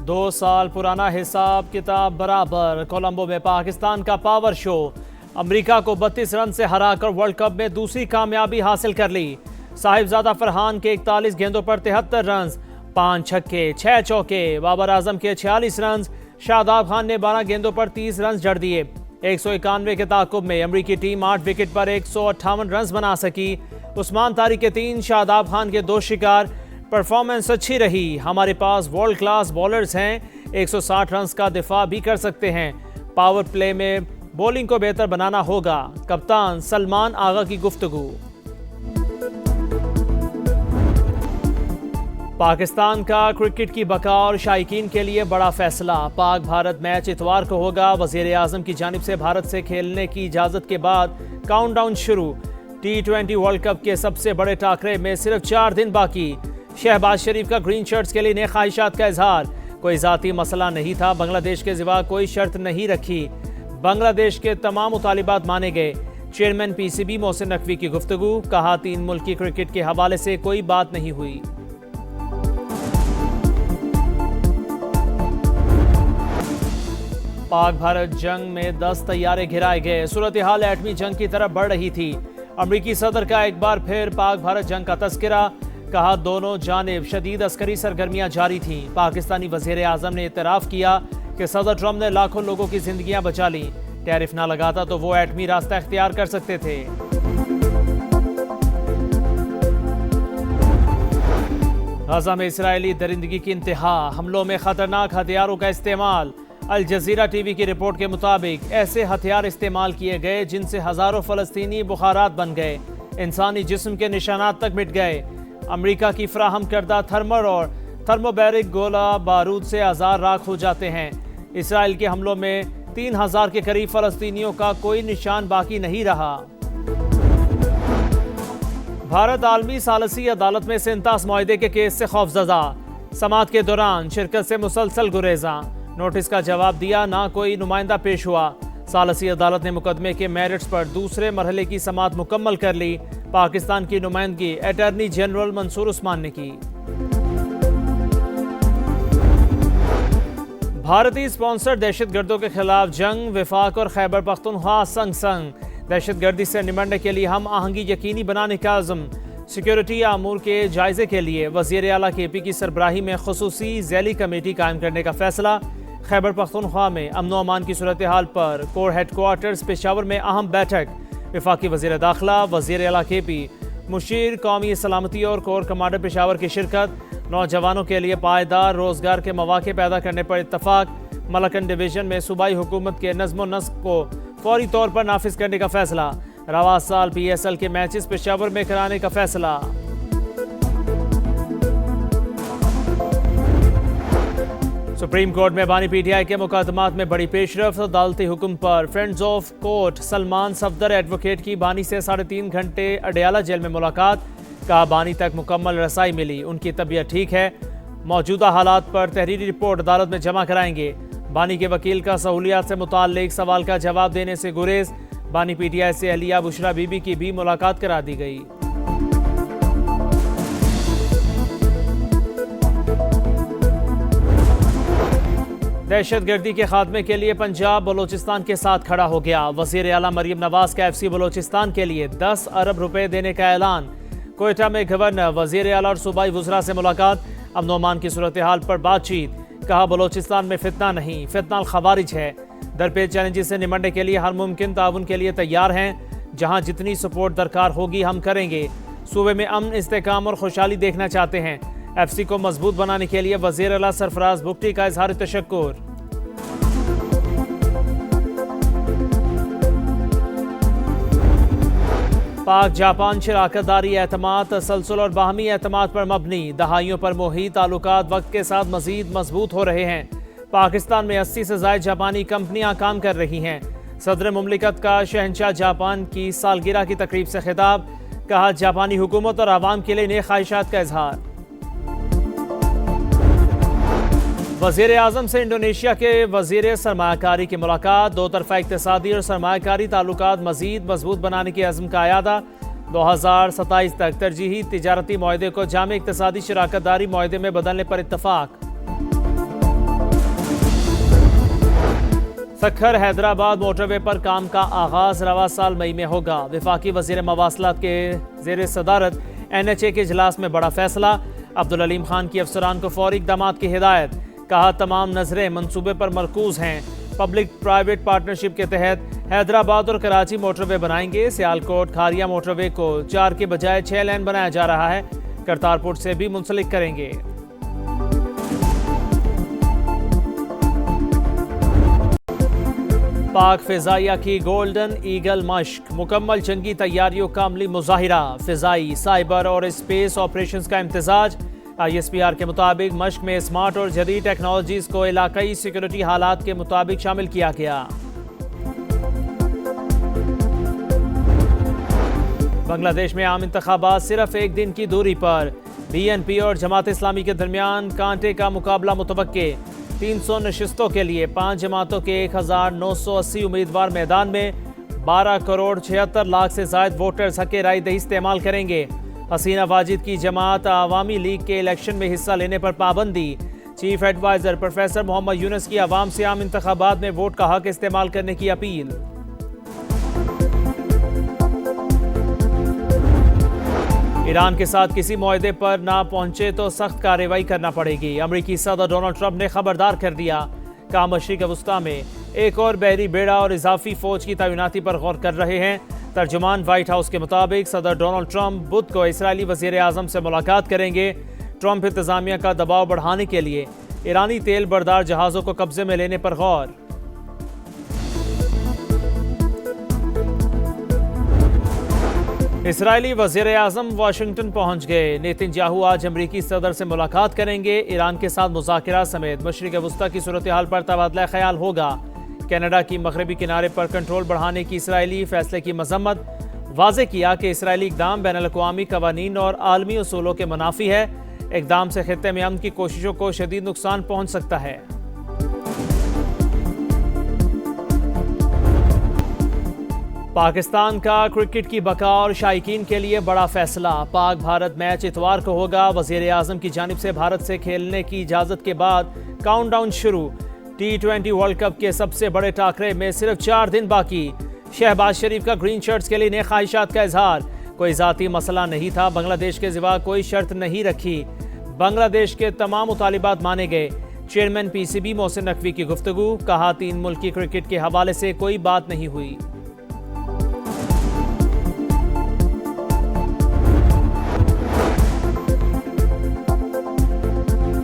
2 साल पुराना हिसाब किताब बराबर। कोलंबो में पाकिस्तान का पावर शो। अमेरिका को 32 रन से हराकर वर्ल्ड कप में दूसरी कामयाबी हासिल कर ली। साहिबजादा फरहान के 41 गेंदों पर 73 रन, 5 छक्के 6 चौके। बाबर आजम के 46 रन। शादाब खान ने 12 गेंदों पर 30 रन जड़ दिए। 191 के ताकुब में अमरीकी टीम 8 विकेट पर 158 रन बना सकी। उस्मान तारिक के 3, शादाब खान के 2 शिकार। परफॉर्मेंस अच्छी रही। हमारे पास वर्ल्ड क्लास बॉलर्स हैं, 160 रन का दिफा भी कर सकते हैं। पावर प्ले में बॉलिंग को बेहतर बनाना होगा। कप्तान सलमान आगा की गुफ्तगू। पाकिस्तान का क्रिकेट की बका और शायकीन के लिए बड़ा फैसला। पाक भारत मैच इतवार को होगा। वज़ीर आज़म की जानिब से भारत से खेलने की इजाज़त के बाद काउंटडाउन शुरू। T20 वर्ल्ड कप के सबसे बड़े टाकरे में सिर्फ 4 दिन बाकी। शहबाज शरीफ का ग्रीन शर्ट्स के लिए नए ख्वाहिशात का इजहार। कोई ज़ाती मसला नहीं था, बांग्लादेश के सिवा कोई शर्त नहीं रखी। बांग्लादेश के तमाम मुतालिबात माने गए। चेयरमैन PCB मोहसिन नकवी की गुफ्तगू। कहा 3 मुल्की क्रिकेट के हवाले से कोई बात नहीं हुई। पाक भारत जंग में 10 तैयारे गिराए गए। सूरत हाल एटमी जंग की तरफ बढ़ रही थी। अमरीकी सदर का एक बार फिर पाक भारत जंग का तस्करा। कहा दोनों जानिब शदीद अस्करी सरगर्मियां जारी थीं। पाकिस्तानी वज़ीर आज़म ने इतराफ़ किया कि सदर ट्रंप ने लाखों लोगों की जिंदगियां बचा ली। टैरिफ ना लगाता तो वो एटमी रास्ता इख्तियार कर सकते थे। गाज़ा में इसराइली दरिंदगी की इंतहा। हमलों में खतरनाक हथियारों का इस्तेमाल। अल जज़ीरा टीवी की रिपोर्ट के मुताबिक ऐसे हथियार इस्तेमाल किए गए जिनसे हज़ारों फ़लस्तीनी बुखारात बन गए। इंसानी जिस्म के निशानात तक मिट गए। अमेरिका की फ्राहम करदा थर्मल और थर्मोबैरिक गोला बारूद से आज़ार राख हो जाते हैं। इसराइल के हमलों में 3000 के करीब फ़लस्तीनियों का कोई निशान बाकी नहीं रहा। भारत आलमी सालसी अदालत में सिंतास मुआहदे के केस से खौफजदा। समाअत के दौरान शिरकत से मुसलसल गुरेजा। नोटिस का जवाब दिया, ना कोई नुमाइंदा पेश हुआ। सालसी अदालत ने मुकदमे के मेरिट्स पर दूसरे मरहले की समाअत मुकम्मल कर ली। पाकिस्तान की नुमाइंदगी अटॉर्नी जनरल मंसूर उस्मान ने की। भारतीय स्पॉन्सर्ड दहशतगर्दों के खिलाफ जंग। वफाक और खैबर पख्तूनख्वा संग संग। दहशतगर्दी से निमटने के लिए हम आहंगी यकीनी बनाने का अज़्म। सिक्योरिटी अमूर के जायजे के लिए वज़ीर आला KP की सरबराही में खुसूसी ज़ैली कमेटी कायम करने का फैसला। खैबर पख्तूनख्वा में अमन व अमान की सूरत हाल पर कोर हेडक्वार्टर्स पेशावर में अहम बैठक। वफाकी वज़ीर दाखिला, वज़ीर आला KP, मुशीर कौमी सलामती और कोर कमांडर पेशावर की शिरकत। नौजवानों के लिए पायदार रोजगार के मौके पैदा करने पर इत्तफाक। मलकन डिवीजन में सूबाई हुकूमत के नज़्म नस्क को फौरी तौर पर नाफिज करने का फैसला। रवा साल PSL के मैचेस पेशावर में कराने का फैसला। सुप्रीम कोर्ट में बानी PTI के मुकदमात में बड़ी पेशरफ। अदालती हुक्म पर friends of court Salman Safdar advocate की बानी से 3.5 घंटे अडयाला जेल में मुलाकात। कहा बानी तक मुकम्मल रसाई मिली, उनकी तबीयत ठीक है। मौजूदा हालात पर तहरीरी रिपोर्ट अदालत में जमा कराएंगे। बानी के वकील का सहूलियात से मुताल्लिक सवाल का जवाब देने से गुरेज। बानी PTI से अहलिया बुशरा बीबी की भी मुलाकात करा दी गई। दहशतगर्दी के खात्मे के लिए पंजाब बलोचिस्तान के साथ खड़ा हो गया। वज़ीर आला मरियम नवाज का FC बलोचिस्तान के लिए 10 अरब रुपए देने का ऐलान। कोयटा में गवर्नर, वज़ीर आला और सूबाई वज़रा से मुलाकात। अमन व अमान की सूरत हाल पर बातचीत। कहा बलोचिस्तान में फितना नहीं, फितना खवारिज है। दरपेश चैलेंजेस से निमटने के लिए हर मुमकिन ताउन के लिए तैयार हैं। जहां जितनी सपोर्ट दरकार होगी हम करेंगे। सूबे में अमन, इस्तेकाम और खुशहाली देखना चाहते हैं। FC को मजबूत बनाने के लिए वज़ीर आला सरफराज बुगटी का इजहार तशक्कुर। पाक जापान शराकतदारी एतमाद, तसलसल और बाहमी एतमाद पर मबनी। दहाइयों पर मोही ताल्लुकात वक्त के साथ मजीद मजबूत हो रहे हैं। पाकिस्तान में 80 से ज़ायद जापानी कंपनियां काम कर रही हैं। सदर मुमलिकत का शहंशाह जापान की सालगिरह की तकरीब से खिताब। कहा जापानी हुकूमत और आवाम के लिए नए ख्वाहिशात का इजहार। वज़ीर आज़म से इंडोनेशिया के वज़ीर सरमायाकारी की मुलाकात। 2 तरफ़ा इक़्तिसादी और सरमायाकारी ताल्लुकात मज़ीद मजबूत बनाने की अज़्म का अयादा। 2027 तक तरजीही तिजारती मुआहदे को जामे इक़्तिसादी शराकतदारी मुआहदे में बदलने पर इत्तफ़ाक़। सखर हैदराबाद मोटरवे पर काम का आगाज रवा साल मई में होगा। वफाकी वजीर मवासलात के जेर सदारत NHA के इजलास में बड़ा फैसला। अब्दुल अलीम खान की अफसरान को फौरी इक़दामात की हिदायत। कहा तमाम नजरें मंसूबे पर मरकूज हैं। पब्लिक प्राइवेट पार्टनरशिप के तहत हैदराबाद और कराची मोटरवे बनाएंगे। सियालकोट खारिया मोटरवे को 4 के बजाय 6 लेन बनाया जा रहा है। करतारपुर से भी मुंसलिक करेंगे। पाक फिजाइया की गोल्डन ईगल मश्क, मुकम्मल जंगी तैयारियों का अमली मुजाहिरा। फिजाई, साइबर और स्पेस ऑपरेशंस का इम्तिजाज। ISPR के मुताबिक मश्क में स्मार्ट और जदीद टेक्नोलॉजीज को इलाकाई सिक्योरिटी हालात के मुताबिक शामिल किया गया। बांग्लादेश में आम इंतखाबात सिर्फ एक दिन की दूरी पर। BNP और जमात इस्लामी के दरमियान कांटे का मुकाबला मुतवक्के। 300 नशिस्तों के लिए 5 जमातों के 1980 उम्मीदवार मैदान में। 12 करोड़ 76 लाख से जायद वोटर्स हक राय दही इस्तेमाल करेंगे। हसीना वाजिद की जमात अवामी लीग के इलेक्शन में हिस्सा लेने पर पाबंदी। Chief adviser professor Mohammad Yunus की आवाम से आम इंतखाबात में वोट का हक इस्तेमाल करने की अपील। ईरान के साथ किसी मुआहदे पर ना पहुंचे तो सख्त कार्रवाई करना पड़ेगी। अमरीकी सदर डोनाल्ड ट्रंप ने खबरदार कर दिया। कहा मशरिक वस्ता में एक और बहरी बेड़ा और इजाफी फौज की तैनाती पर गौर कर रहे हैं। तर्जुमान व्हाइट हाउस के मुताबिक सदर डोनाल्ड ट्रंप बुध को इसराइली वजीर आजम से मुलाकात करेंगे। ट्रंप इंतजामिया का दबाव बढ़ाने के लिए ईरानी तेल बरदार जहाज़ों को कब्जे में लेने पर गौर। इसराइली वजीर आजम वाशिंगटन पहुंच गए। नेतन्याहू आज अमरीकी सदर से मुलाकात करेंगे। ईरान के साथ मुज़ाकरात समेत मशरिक़ वस्ता की सूरत हाल पर तबादला ख्याल होगा। कनाडा की मगरबी किनारे पर कंट्रोल बढ़ाने की इसराइली फैसले की मजम्मत। वाज़े किया कि इसराइली इक़दाम बैनुल-अक़वामी कवानीन और आलमी उसूलों के मुनाफी है। इक़दाम से खित्ते में अमन की कोशिशों को शदीद नुकसान पहुंच सकता है। पाकिस्तान का क्रिकेट की बका और शायकीन के लिए बड़ा फैसला। पाक भारत मैच इतवार को होगा। वज़ीर आज़म की जानिब से भारत से खेलने की इजाज़त के बाद काउंटडाउन शुरू। T20 वर्ल्ड कप के सबसे बड़े टाकरे में सिर्फ 4 दिन बाकी। शहबाज शरीफ का ग्रीन शर्ट्स के लिए नए ख्वाहिशात का इजहार। कोई ज़ाती मसला नहीं था, बांग्लादेश के सिवा कोई शर्त नहीं रखी। बांग्लादेश के तमाम मुतालिबात माने गए। चेयरमैन PCB मोहसिन नकवी की गुफ्तगू। कहा 3 मुल्की क्रिकेट के हवाले से कोई बात नहीं हुई।